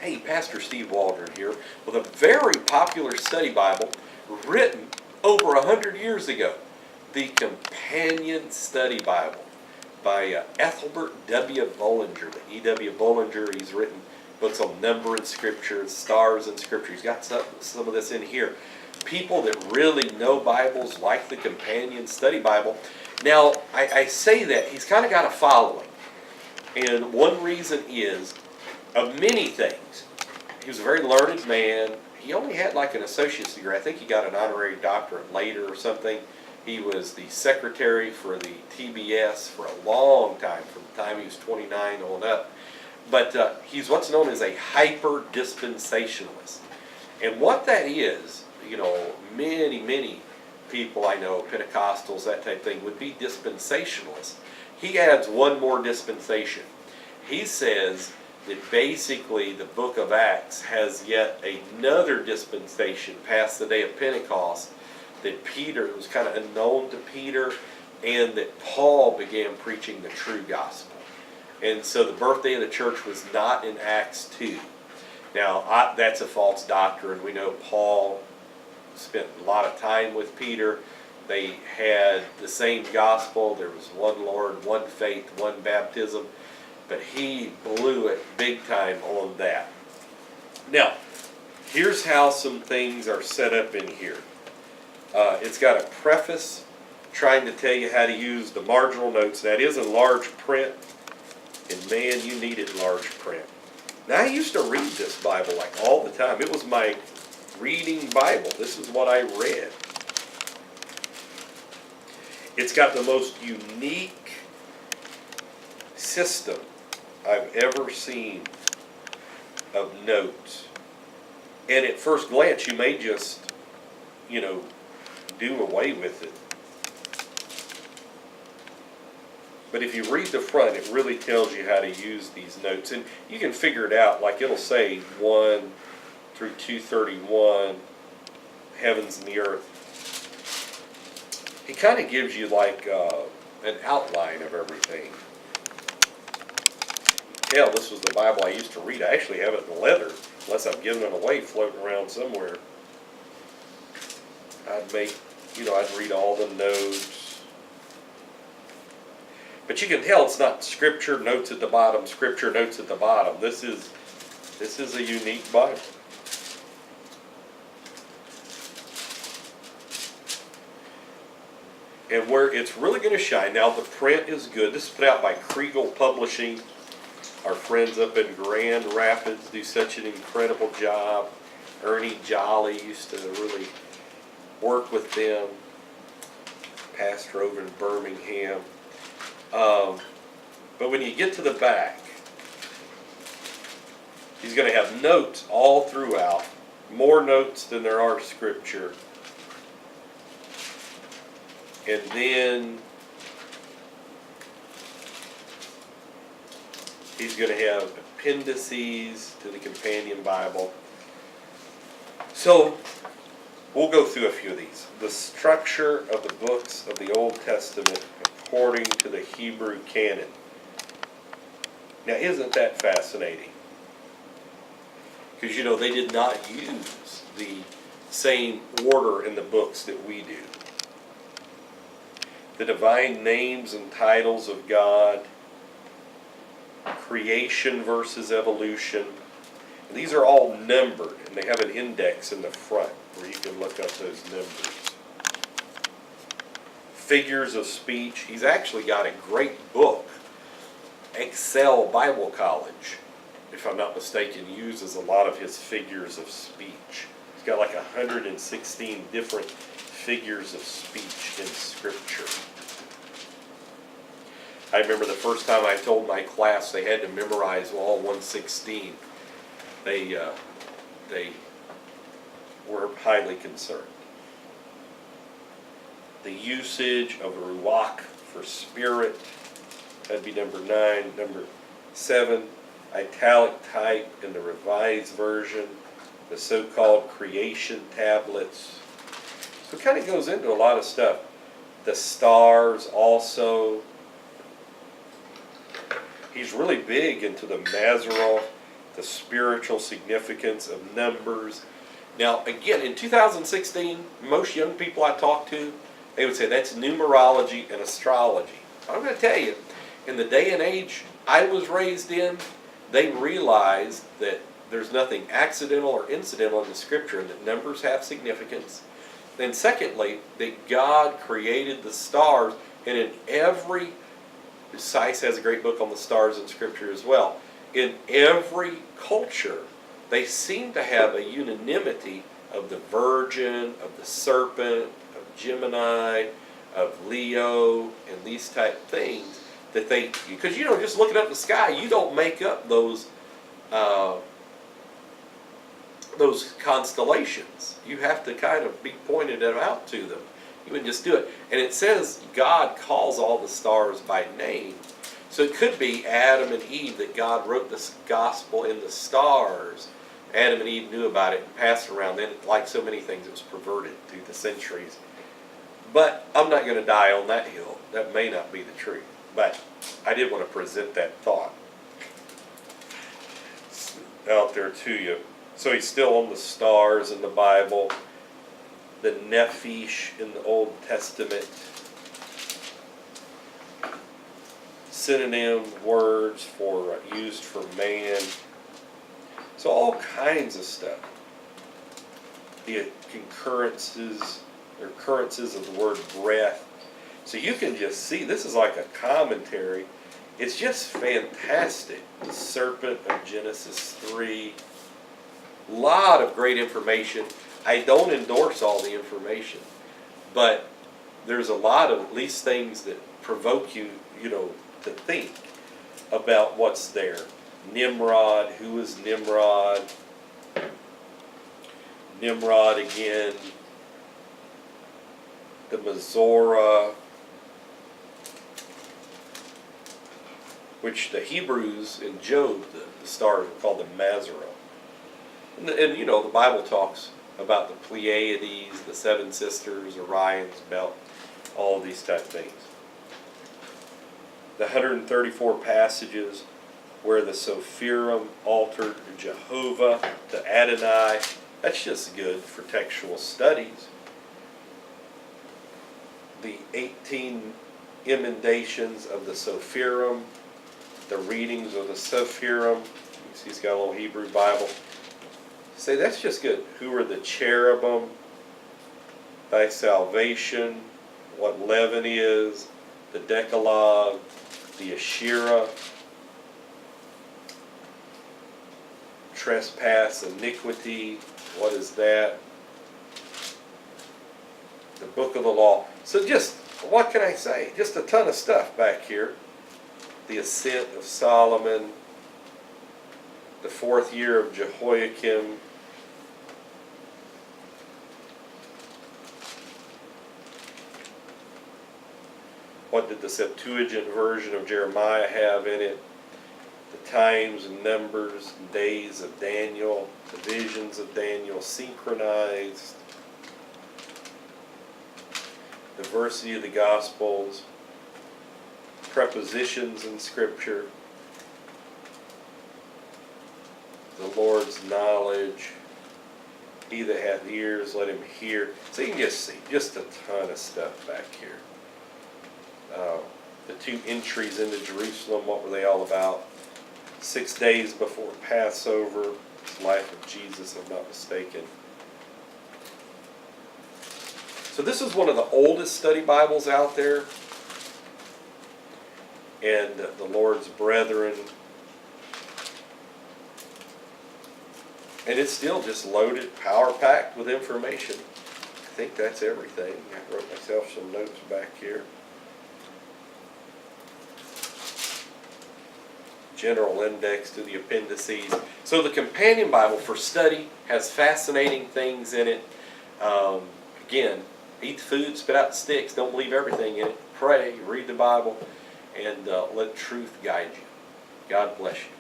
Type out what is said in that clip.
Hey, Pastor Steve Waldron here with a very popular study Bible written over 100 years ago. The Companion Study Bible by Ethelbert W. Bullinger. The E.W. Bullinger, he's written books on number in Scripture, stars in Scripture. He's got some of this in here. People that really know Bibles like the Companion Study Bible. Now, I say that he's kind of got a following. And one reason is, of many things, he was a very learned man. He only had like an associate's degree. I think he got an honorary doctorate later or something. He was the secretary for the TBS for a long time, from the time he was 29 on up. But he's what's known as a hyper-dispensationalist. And what that is, you know, many people I know, Pentecostals, that type of thing, would be dispensationalists. He adds one more dispensation. He says that basically the book of Acts has yet another dispensation past the day of Pentecost, that Peter, it was kind of unknown to Peter, and that Paul began preaching the true gospel. And so the birthday of the church was not in Acts 2. Now, that's a false doctrine. We know Paul spent a lot of time with Peter. They had the same gospel. There was one Lord, one faith, one baptism. But he blew it big time on that. Now, here's how some things are set up in here. It's got a preface trying to tell you how to use the marginal notes. That is in large print. And man, you need it in large print. Now, I used to read this Bible like all the time. It was my reading Bible. This is what I read. It's got the most unique system I've ever seen of notes. And at first glance, you may just, do away with it. But if you read the front, it really tells you how to use these notes. And you can figure it out, like it'll say 1 through 231, heavens and the earth. It kind of gives you like an outline of everything. Hell, this was the Bible I used to read. I actually have it in leather, unless I've given it away floating around somewhere. I'd read all the notes. But you can tell it's not Scripture, notes at the bottom, Scripture, notes at the bottom. This is a unique Bible. And where it's really going to shine, now the print is good. This is put out by Kriegel Publishing. Our friends up in Grand Rapids do such an incredible job. Ernie Jolly used to really work with them. Pastor over in Birmingham. But when you get to the back, he's going to have notes all throughout. More notes than there are Scripture. And then he's going to have appendices to the Companion Bible. So we'll go through a few of these. The structure of the books of the Old Testament according to the Hebrew canon. Now, isn't that fascinating? Because, they did not use the same order in the books that we do. The divine names and titles of God, creation versus evolution. And these are all numbered, and they have an index in the front where you can look up those numbers. Figures of speech. He's actually got a great book. Excel Bible College, if I'm not mistaken, uses a lot of his figures of speech. He's got like 116 different figures of speech in Scripture. I remember the first time I told my class they had to memorize all 116. They were highly concerned. The usage of ruach for spirit, that'd be number 9. Number 7, italic type in the Revised Version, the so-called creation tablets. So it kind of goes into a lot of stuff. The stars also. He's really big into the Maseroth, the the spiritual significance of numbers. Now, again, in 2016, most young people I talk to, they would say that's numerology and astrology. I'm going to tell you, in the day and age I was raised in, they realized that there's nothing accidental or incidental in the Scripture, and that numbers have significance. Then secondly, that God created the stars, and in every, Seiss has a great book on the stars in Scripture as well, in every culture, they seem to have a unanimity of the Virgin, of the Serpent, of Gemini, of Leo, and these type things that they, because just looking up the sky, you don't make up those constellations. You have to kind of be pointed out to them. You wouldn't just do it. And it says God calls all the stars by name. So it could be Adam and Eve, that God wrote this gospel in the stars. Adam and Eve knew about it and passed it around. Then, like so many things, it was perverted through the centuries. But I'm not going to die on that hill. That may not be the truth. But I did want to present that thought out there to you. So he's still on the stars in the Bible, the Nephish in the Old Testament, synonym words for used for man. So all kinds of stuff. The concurrences or occurrences of the word breath. So you can just see, this is like a commentary. It's just fantastic. The serpent of Genesis 3. A lot of great information. I don't endorse all the information, but there's a lot of at least things that provoke you, to think about what's there. Nimrod, who is Nimrod? Nimrod again. The Mazorah, which the Hebrews in Job, the stars are called the Mazorah. And the Bible talks about the Pleiades, the seven sisters, Orion's belt, all of these type things. The 134 passages where the Sophirim altered Jehovah to Adonai, that's just good for textual studies. The 18 emendations of the Sophirim, the readings of the Sophirim. You see he's got a little Hebrew Bible. Say that's just good. Who are the cherubim? Thy salvation, what leaven is, the Decalogue, the Asherah, trespass, iniquity, what is that? The book of the law. So just, what can I say? Just a ton of stuff back here. The ascent of Solomon, the 4th year of Jehoiakim, what did the Septuagint version of Jeremiah have in it? The times and numbers and days of Daniel, the visions of Daniel synchronized, diversity of the Gospels, prepositions in Scripture, the Lord's knowledge, he that hath ears, let him hear. So you can just see, just a ton of stuff back here. The 2 entries into Jerusalem, what were they all about? 6 days before Passover, life of Jesus, if I'm not mistaken. So this is one of the oldest study Bibles out there. And the Lord's Brethren. And it's still just loaded, power-packed with information. I think that's everything. I wrote myself some notes back here. General index to the appendices. So the companion Bible for study has fascinating things in it. Again, eat the food, spit out the sticks. Don't believe everything in it. Pray, read the Bible, and let truth guide you. God bless you.